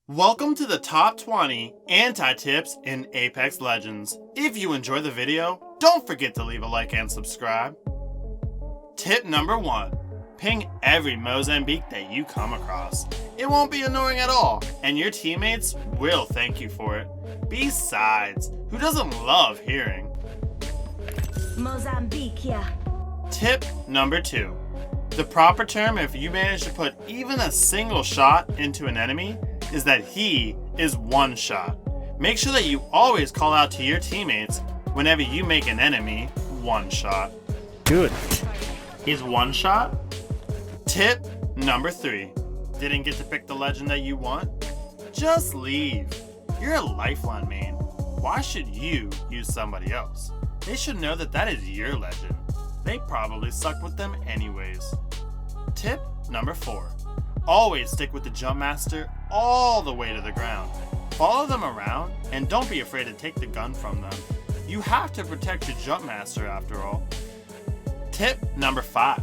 Welcome to the top 20 anti-tips in Apex Legends. If you enjoy the video, don't forget to leave a like and subscribe. Tip number 1. Ping every Mozambique that you come across. It won't be annoying at all, and your teammates will thank you for it. Besides, who doesn't love hearing? Mozambique, yeah. Tip number 2. The proper term if you manage to put even a single shot into an enemy is that he is one shot. Make sure that you always call out to your teammates whenever you make an enemy one shot. Good. He's one shot? Tip number 3. Didn't get to pick the legend that you want? Just leave. You're a lifeline main. Why should you use somebody else? They should know that that is your legend. They probably suck with them anyways. Tip number 4. Always stick with the jump master all the way to the ground. Follow them around and don't be afraid to take the gun from them. You have to protect your jump master after all. Tip number 5.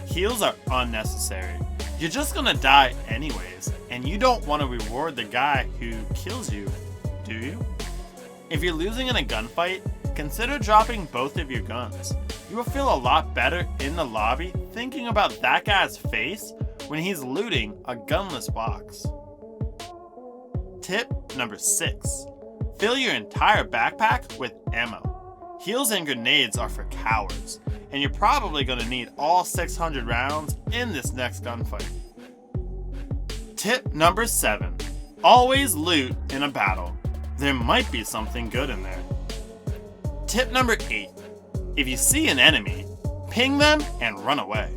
Heals are unnecessary. You're just gonna die anyways, and you don't want to reward the guy who kills you, do you? If you're losing in a gunfight, consider dropping both of your guns. You will feel a lot better in the lobby thinking about that guy's face when he's looting a gunless box. Tip number 6. Fill your entire backpack with ammo. Heals and grenades are for cowards, and you're probably going to need all 600 rounds in this next gunfight. Tip number 7. Always loot in a battle. There might be something good in there. Tip number 8. If you see an enemy, ping them and run away.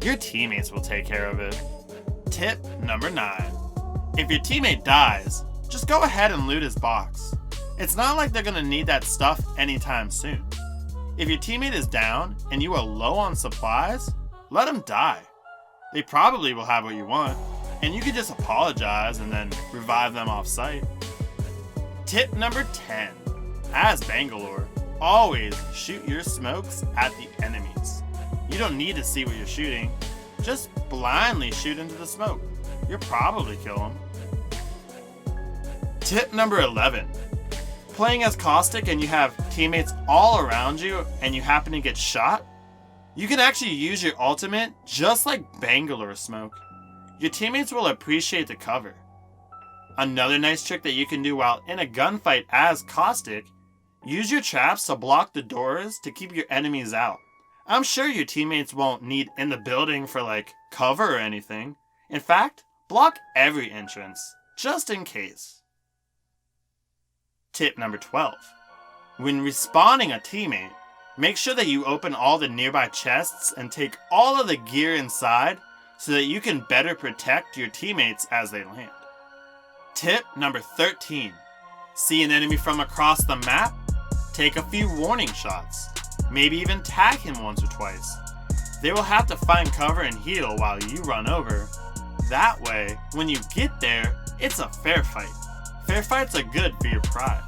Your teammates will take care of it. Tip number 9. If your teammate dies, just go ahead and loot his box. It's not like they're gonna need that stuff anytime soon. If your teammate is down and you are low on supplies, let them die. They probably will have what you want, and you can just apologize and then revive them off site. Tip number 10. As Bangalore, always shoot your smokes at the enemies. You don't need to see what you're shooting. Just blindly shoot into the smoke. You'll probably kill them. Tip number 11. Playing as Caustic and you have teammates all around you and you happen to get shot, you can actually use your ultimate just like Bangalore smoke. Your teammates will appreciate the cover. Another nice trick that you can do while in a gunfight as Caustic, use your traps to block the doors to keep your enemies out. I'm sure your teammates won't need in the building for like cover or anything. In fact, block every entrance, just in case. Tip number 12. When respawning a teammate, make sure that you open all the nearby chests and take all of the gear inside so that you can better protect your teammates as they land. Tip number 13. See an enemy from across the map? Take a few warning shots. Maybe even tag him once or twice. They will have to find cover and heal while you run over. That way, when you get there, it's a fair fight. Fair fights are good for your pride.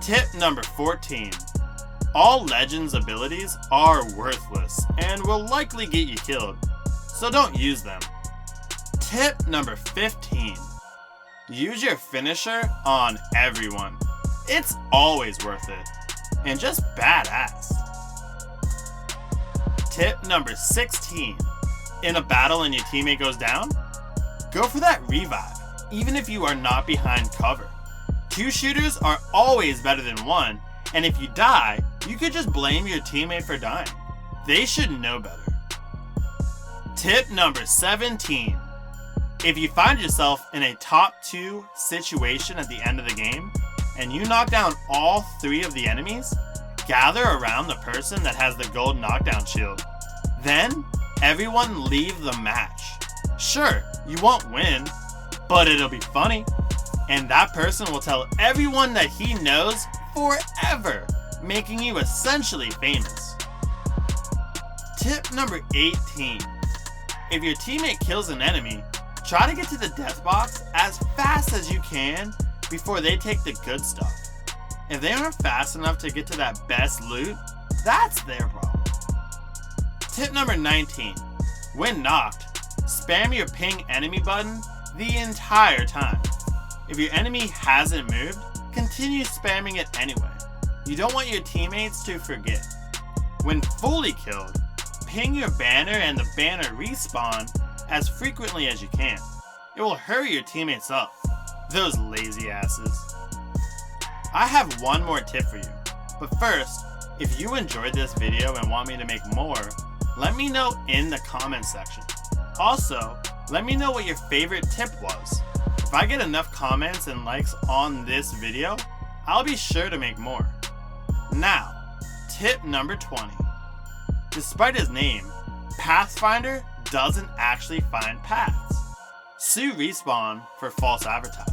Tip number 14. All Legends abilities are worthless and will likely get you killed, so don't use them. Tip number 15. Use your finisher on everyone. It's always worth it. And just badass. Tip number 16. In a battle and your teammate goes down, go for that revive, even if you are not behind cover. 2 shooters are always better than 1, and if you die, you could just blame your teammate for dying. They should know better. Tip number 17. If you find yourself in a top 2 situation at the end of the game, and you knock down all 3 of the enemies, gather around the person that has the gold knockdown shield. Then, everyone leave the match. Sure, you won't win, but it'll be funny. And that person will tell everyone that he knows forever, making you essentially famous. Tip number 18. If your teammate kills an enemy, try to get to the death box as fast as you can before they take the good stuff. If they aren't fast enough to get to that best loot, that's their problem. Tip number 19. When knocked, spam your ping enemy button the entire time. If your enemy hasn't moved, continue spamming it anyway. You don't want your teammates to forget. When fully killed, ping your banner and the banner respawn as frequently as you can. It will hurry your teammates up. Those lazy asses. I have one more tip for you. But first, if you enjoyed this video and want me to make more, let me know in the comment section. Also, let me know what your favorite tip was. If I get enough comments and likes on this video, I'll be sure to make more. Now, tip number 20. Despite his name, Pathfinder doesn't actually find paths. Sue Respawn for false advertising.